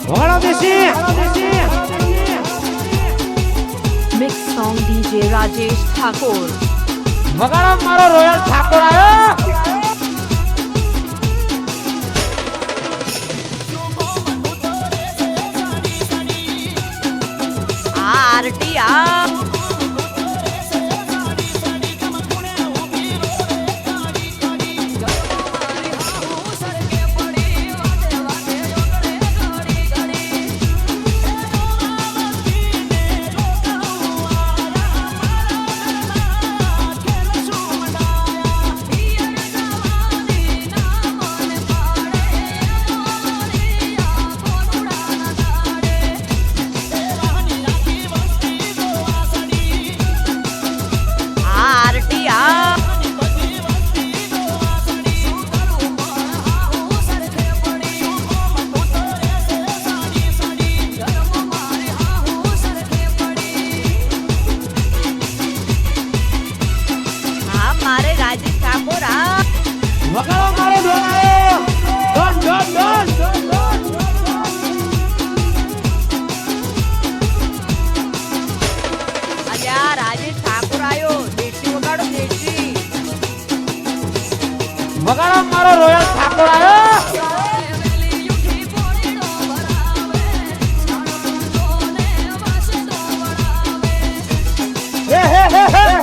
વગાડો દેશી Mix song DJ Rajesh Thakur. વગાડો મારો રોયલ ઠાકોર આવ્યો RTR. વગાડો મારો ડોન અલ્યા રાજેશ ઠાકોર આયો દેશી વગાડો દેશી વગાડો મારો રોયલ ઠાકોર આવ્યો હે હે હે હે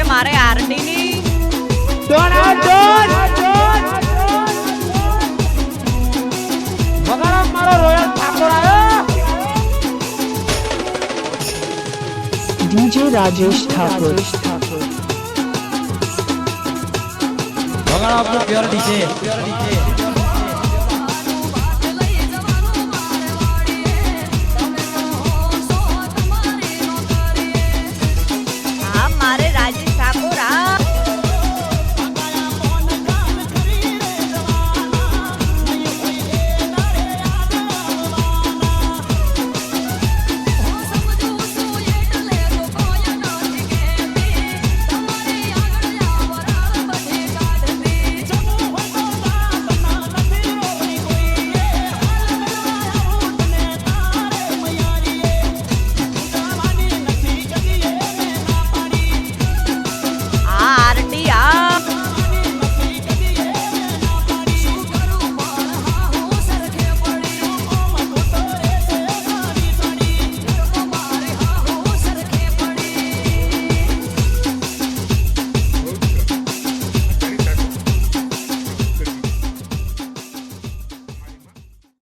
મારે આરડી ની ડોન વગાડો મારો રોયલ ઠાકોર આવ્યો DJ Rajesh Thakur. વગાડો આપણો પ્યોર ડીજે